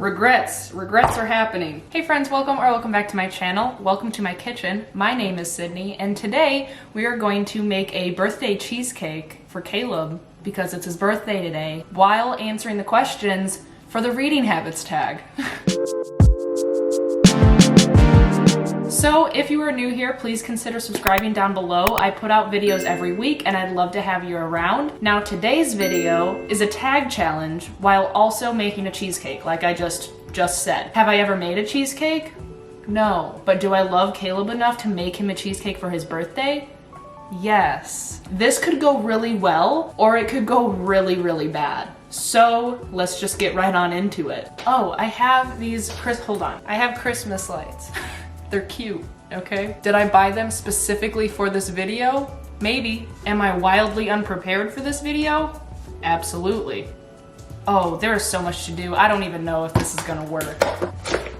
Regrets are happening. Hey friends, welcome back to my channel. Welcome to my kitchen. My name is Sydney, and today we are going to make a birthday cheesecake for Caleb because it's his birthday today, while answering the questions for the reading habits tag. So if you are new here, please consider subscribing down below. I put out videos every week and I'd love to have you around. Now today's video is a tag challenge while also making a cheesecake, like I just said. Have I ever made a cheesecake? No. But do I love Caleb enough to make him a cheesecake for his birthday? Yes. This could go really well, or it could go really, really bad. So let's just get right on into it. Oh, I have these I have Christmas lights. They're cute, okay? Did I buy them specifically for this video? Maybe. Am I wildly unprepared for this video? Absolutely. Oh, there is so much to do. I don't even know if this is gonna work.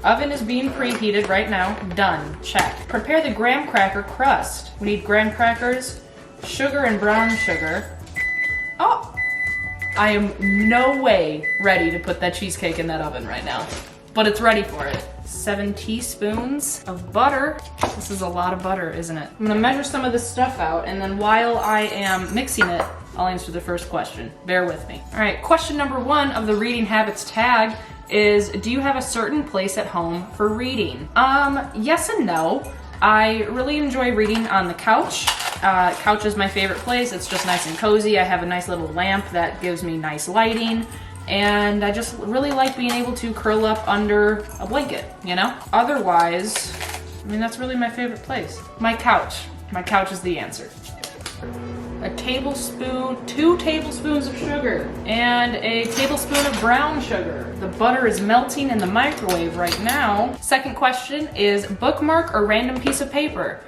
Oven is being preheated right now. Done. Check. Prepare the graham cracker crust. We need graham crackers, sugar and brown sugar. Oh! I am no way ready to put that cheesecake in that oven right now, but it's ready for it. 7 teaspoons of butter. This is a lot of butter, isn't it? I'm gonna measure some of this stuff out, and then while I am mixing it, I'll answer the first question. Bear with me. All right, question number 1 of the reading habits tag is, do you have a certain place at home for reading? Yes and no. I really enjoy reading on the couch. Couch is my favorite place. It's just nice and cozy. I have a nice little lamp that gives me nice lighting. And I just really like being able to curl up under a blanket, you know? Otherwise, I mean, that's really my favorite place. My couch. My couch is the answer. A tablespoon, 2 tablespoons of sugar, and a tablespoon of brown sugar. The butter is melting in the microwave right now. Second question is bookmark or random piece of paper?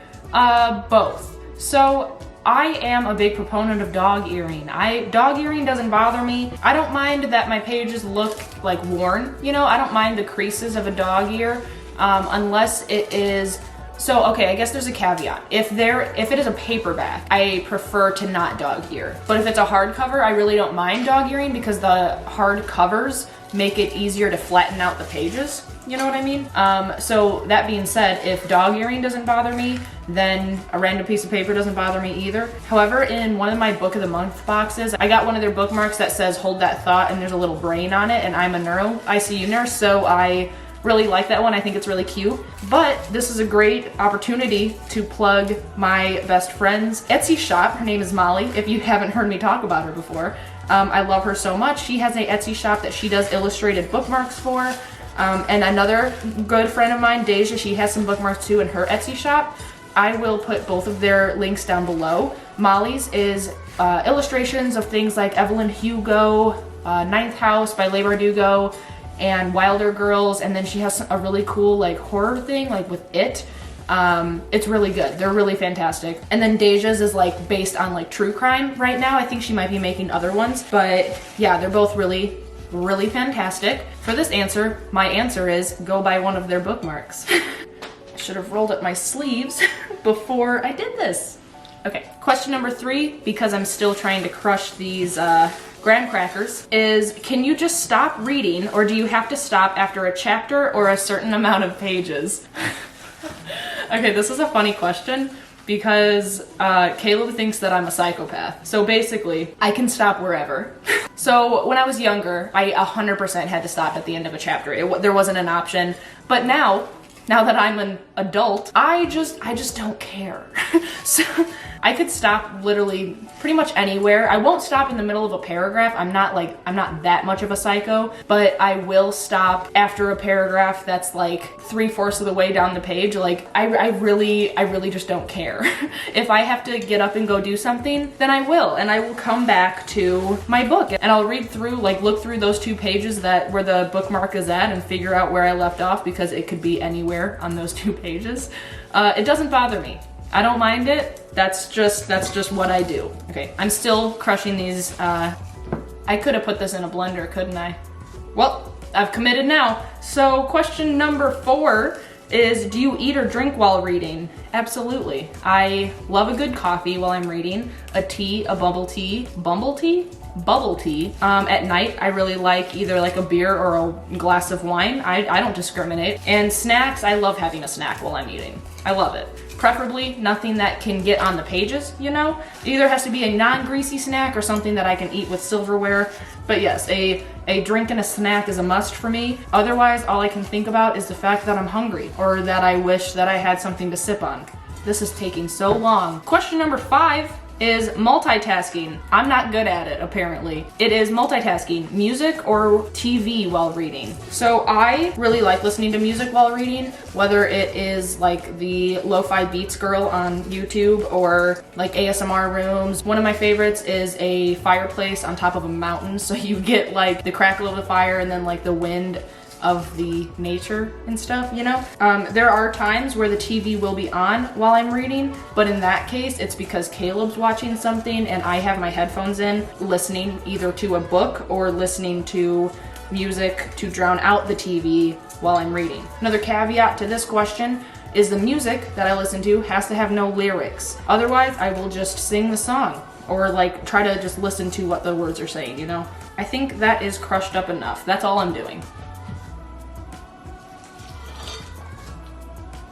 Both. So, I am a big proponent of dog earring. Dog earring doesn't bother me. I don't mind that my pages look like worn, you know? I don't mind the creases of a dog ear, unless it is, so okay, I guess there's a caveat. If it is a paperback, I prefer to not dog ear. But if it's a hardcover, I really don't mind dog earring because the hard covers make it easier to flatten out the pages. You know what I mean? So that being said, if dog earring doesn't bother me, then a random piece of paper doesn't bother me either. However, in one of my book of the month boxes, I got one of their bookmarks that says hold that thought, and there's a little brain on it, and I'm a ICU nurse, so I really like that one. I think it's really cute. But this is a great opportunity to plug my best friend's Etsy shop. Her name is Molly, if you haven't heard me talk about her before. I love her so much. She has an Etsy shop that she does illustrated bookmarks for. And another good friend of mine, Deja, she has some bookmarks too in her Etsy shop. I will put both of their links down below. Molly's is illustrations of things like Evelyn Hugo, Ninth House by Leigh Bardugo, and Wilder Girls, and then she has a really cool like horror thing like with It. It's really good. They're really fantastic. And then Deja's is like based on like true crime right now. I think she might be making other ones, but yeah, they're both really fantastic. For this answer, my answer is go buy one of their bookmarks. I should have rolled up my sleeves before I did this. Okay, question number 3, because I'm still trying to crush these graham crackers, is can you just stop reading, or do you have to stop after a chapter or a certain amount of pages? Okay, this is a funny question because Caleb thinks that I'm a psychopath. So basically, I can stop wherever. So when I was younger, I 100% had to stop at the end of a chapter. There wasn't an option. But now that I'm an adult, I just don't care. So I could stop literally pretty much anywhere. I won't stop in the middle of a paragraph. I'm not that much of a psycho, but I will stop after a paragraph that's like 3/4 of the way down the page. Like I really just don't care. If I have to get up and go do something, then I will, and I will come back to my book and I'll read through, like look through those 2 pages where the bookmark is at and figure out where I left off, because it could be anywhere on those 2 pages. It doesn't bother me. I don't mind it. That's just what I do. Okay, I'm still crushing these. I could have put this in a blender, couldn't I? Well, I've committed now. So question number 4 is, do you eat or drink while reading? Absolutely. I love a good coffee while I'm reading, a tea, a bubble tea. At night, I really like either like a beer or a glass of wine. I don't discriminate. And snacks, I love having a snack while I'm eating. I love it. Preferably nothing that can get on the pages, you know? It either has to be a non-greasy snack or something that I can eat with silverware. But yes, a drink and a snack is a must for me. Otherwise, all I can think about is the fact that I'm hungry or that I wish that I had something to sip on. This is taking so long. Question number 5 is multitasking. I'm not good at it, apparently. It is multitasking, music or TV while reading. So I really like listening to music while reading, whether it is like the Lo-Fi Beats girl on YouTube or like ASMR rooms. One of my favorites is a fireplace on top of a mountain, so you get like the crackle of the fire and then like the wind of the nature and stuff, you know? There are times where the TV will be on while I'm reading, but in that case, it's because Caleb's watching something and I have my headphones in, listening either to a book or listening to music to drown out the TV while I'm reading. Another caveat to this question is the music that I listen to has to have no lyrics. Otherwise, I will just sing the song or like try to just listen to what the words are saying, you know? I think that is crushed up enough. That's all I'm doing.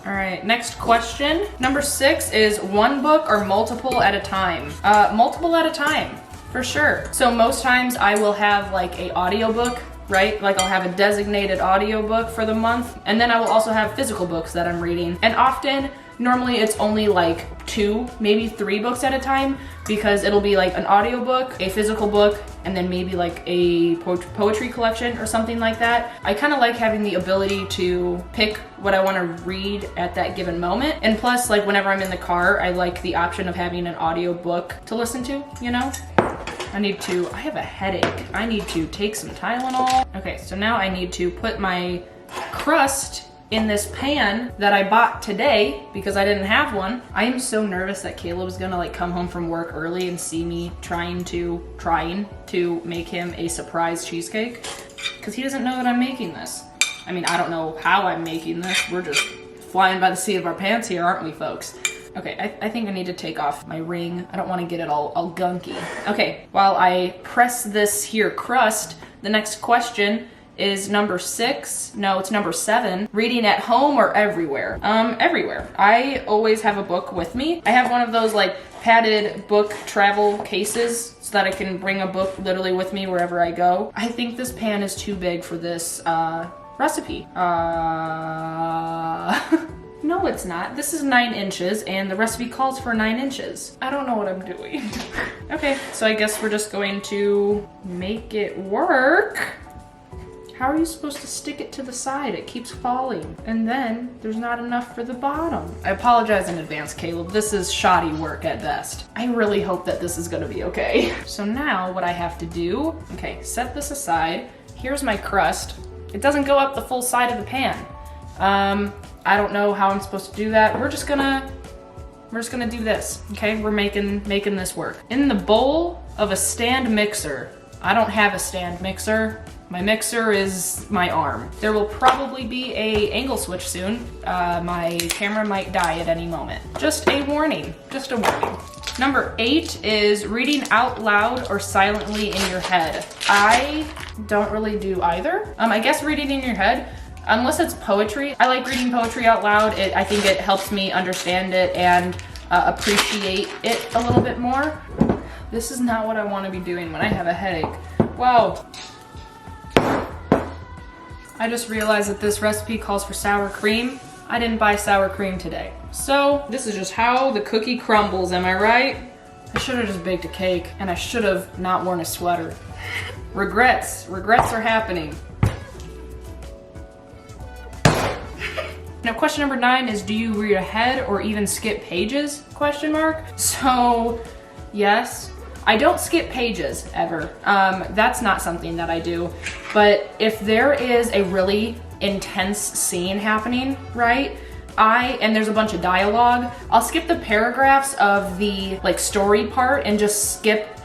All right, next question. Number 6 is one book or multiple at a time? Multiple at a time, for sure. So most times I will have like a audiobook, right? Like I'll have a designated audiobook for the month, and then I will also have physical books that I'm reading. And often, normally it's only like 2, maybe 3 books at a time, because it'll be like an audiobook, a physical book, and then maybe like a poetry collection or something like that. I kind of like having the ability to pick what I want to read at that given moment. And plus, like whenever I'm in the car, I like the option of having an audiobook to listen to, you know? I have a headache. I need to take some Tylenol. Okay, so now I need to put my crust in this pan that I bought today because I didn't have one. I am so nervous that Caleb's gonna like come home from work early and see me trying to make him a surprise cheesecake, because he doesn't know that I'm making this. I mean, I don't know how I'm making this. We're just flying by the seat of our pants here, aren't we, folks? Okay, I think I need to take off my ring. I don't want to get it all gunky. Okay, while I press this here crust, the next question is number 6. No, it's number 7. Reading at home or everywhere? Everywhere. I always have a book with me. I have one of those like padded book travel cases so that I can bring a book literally with me wherever I go. I think this pan is too big for this recipe. No, it's not. This is 9 inches and the recipe calls for 9 inches. I don't know what I'm doing. Okay, so I guess we're just going to make it work. How are you supposed to stick it to the side? It keeps falling. And then there's not enough for the bottom. I apologize in advance, Caleb. This is shoddy work at best. I really hope that this is gonna be okay. So now what I have to do, okay, set this aside. Here's my crust. It doesn't go up the full side of the pan. I don't know how I'm supposed to do that. We're just gonna do this, okay? We're making this work. In the bowl of a stand mixer. I don't have a stand mixer. My mixer is my arm. There will probably be a angle switch soon. My camera might die at any moment. Just a warning, just a warning. Number 8 is reading out loud or silently in your head. I don't really do either. I guess reading in your head, unless it's poetry. I like reading poetry out loud. I think it helps me understand it and appreciate it a little bit more. This is not what I want to be doing when I have a headache. Wow. I just realized that this recipe calls for sour cream. I didn't buy sour cream today. So this is just how the cookie crumbles, am I right? I should have just baked a cake and I should have not worn a sweater. Regrets are happening. Now question number 9 is, do you read ahead or even skip pages? Question mark. So yes. I don't skip pages ever. That's not something that I do. But if there is a really intense scene happening, right? And there's a bunch of dialogue, I'll skip the paragraphs of the like story part and just skip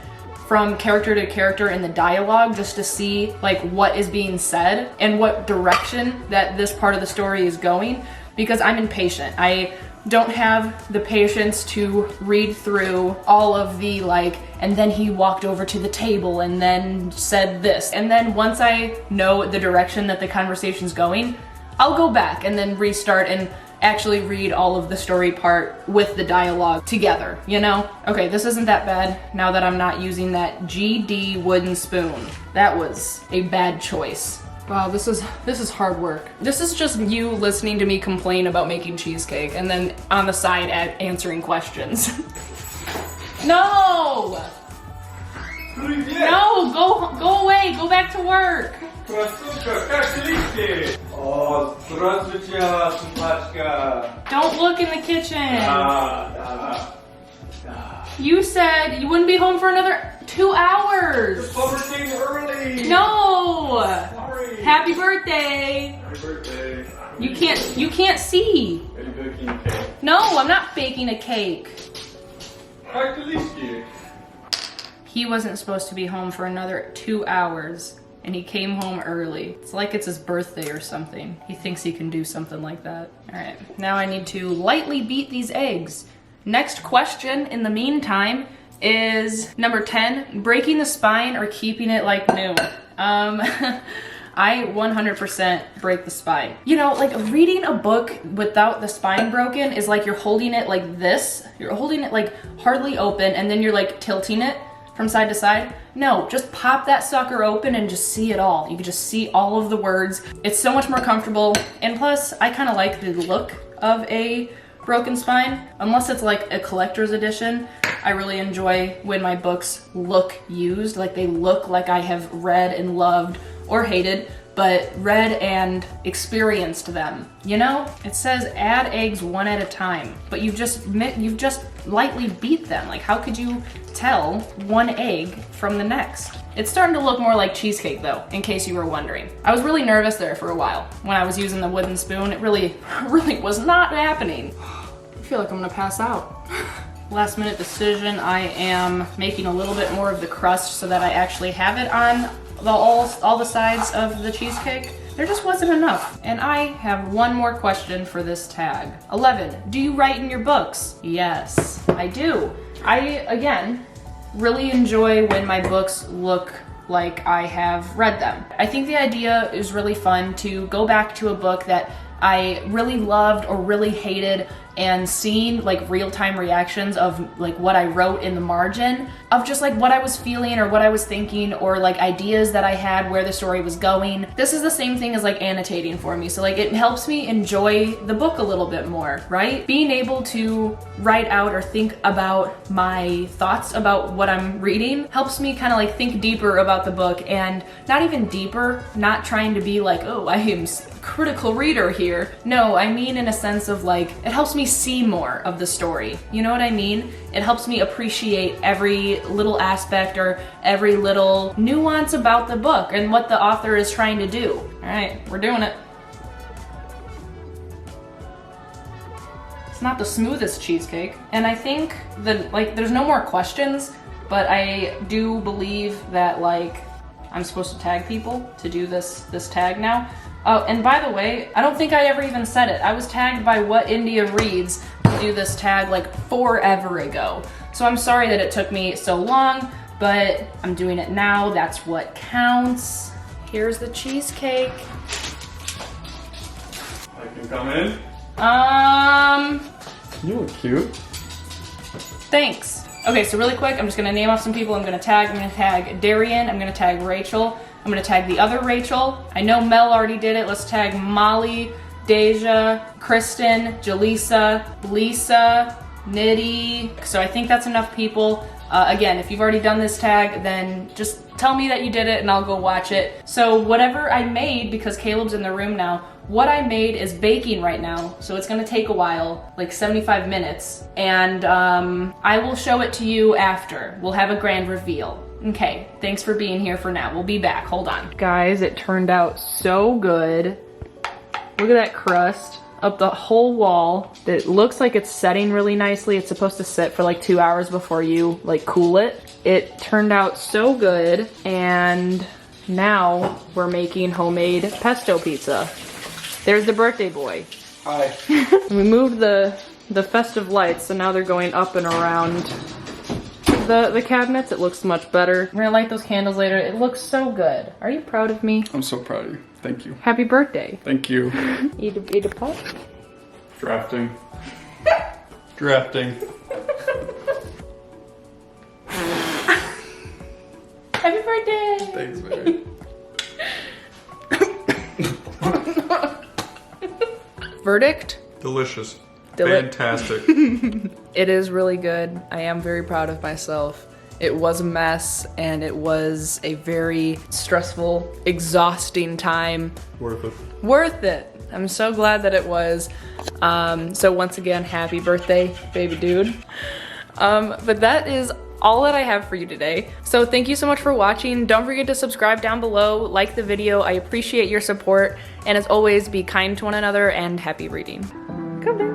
from character to character in the dialogue just to see like what is being said and what direction that this part of the story is going. because I'm impatient. I don't have the patience to read through all of the like, and then he walked over to the table and then said this. And then once I know the direction that the conversation's going, I'll go back and then restart and actually read all of the story part with the dialogue together, you know? Okay, this isn't that bad now that I'm not using that GD wooden spoon. That was a bad choice. Wow, this is hard work. This is just you listening to me complain about making cheesecake and then on the side answering questions. No! No, go away, go back to work. Don't look in the kitchen. You said you wouldn't be home for another 2 hours. Early. No. Sorry. Happy birthday. Happy birthday. You can't see. Are you baking a cake? No, I'm not baking a cake. He wasn't supposed to be home for another 2 hours, and he came home early. It's like it's his birthday or something. He thinks he can do something like that. All right, now I need to lightly beat these eggs. Next question in the meantime is number 10, breaking the spine or keeping it like new. I 100% break the spine. You know, like reading a book without the spine broken is like you're holding it like this. You're holding it like hardly open and then you're like tilting it from side to side. No, just pop that sucker open and just see it all. You can just see all of the words. It's so much more comfortable. And plus, I kind of like the look of a broken spine. Unless it's like a collector's edition, I really enjoy when my books look used, like they look like I have read and loved or hated, but read and experienced them, you know? It says add eggs one at a time, but you've just lightly beat them. Like how could you tell one egg from the next? It's starting to look more like cheesecake though, in case you were wondering. I was really nervous there for a while when I was using the wooden spoon. It really was not happening. I feel like I'm gonna pass out. Last minute decision, I am making a little bit more of the crust so that I actually have it on all the sides of the cheesecake. There just wasn't enough. And I have one more question for this tag. 11, do you write in your books? Yes, I do. I, again, really enjoy when my books look like I have read them. I think the idea is really fun to go back to a book that I really loved or really hated and seeing like real-time reactions of like what I wrote in the margin of just like what I was feeling or what I was thinking or like ideas that I had where the story was going. This is the same thing as like annotating for me. So like it helps me enjoy the book a little bit more, right? Being able to write out or think about my thoughts about what I'm reading helps me kind of like think deeper about the book, and not even deeper, not trying to be like, oh, I am critical reader here. No, I mean in a sense of like, it helps me see more of the story. You know what I mean? It helps me appreciate every little aspect or every little nuance about the book and what the author is trying to do. All right, we're doing it. It's not the smoothest cheesecake, and I think that like there's no more questions, but I do believe that like I'm supposed to tag people to do this tag now. Oh, and by the way, I don't think I ever even said it. I was tagged by What India Reads to do this tag like forever ago. So I'm sorry that it took me so long, but I'm doing it now. That's what counts. Here's the cheesecake. I can come in? You look cute. Thanks. Okay, so really quick, I'm just gonna name off some people I'm gonna tag Darian, I'm gonna tag Rachel, I'm gonna tag the other Rachel. I know Mel already did it. Let's tag Molly, Deja, Kristen, Jaleesa, Lisa, Nitty. So I think that's enough people. Again, if you've already done this tag, then just tell me that you did it and I'll go watch it. So whatever I made, because Caleb's in the room now, what I made is baking right now, so it's gonna take a while, like 75 minutes, and I will show it to you after. We'll have a grand reveal. Okay, thanks for being here for now. We'll be back, hold on. Guys, it turned out so good. Look at that crust up the whole wall. It looks like it's setting really nicely. It's supposed to sit for like 2 hours before you like cool it. It turned out so good, and now we're making homemade pesto pizza. There's the birthday boy. Hi. We moved the festive lights, so now they're going up and around the cabinets. It looks much better. We're gonna light those candles later. It looks so good. Are you proud of me? I'm so proud of you. Thank you. Happy birthday. Thank you. Eat a pot? Drafting. Drafting. Happy birthday! Thanks, Mary. Verdict? Delicious. Deli- Fantastic. It is really good. I am very proud of myself. It was a mess and it was a very stressful, exhausting time. Worth it. Worth it. I'm so glad that it was. So once again, happy birthday, baby dude. But that is all that I have for you today. So thank you so much for watching. Don't forget to subscribe down below, like the video. I appreciate your support. And as always, be kind to one another and happy reading. Come in.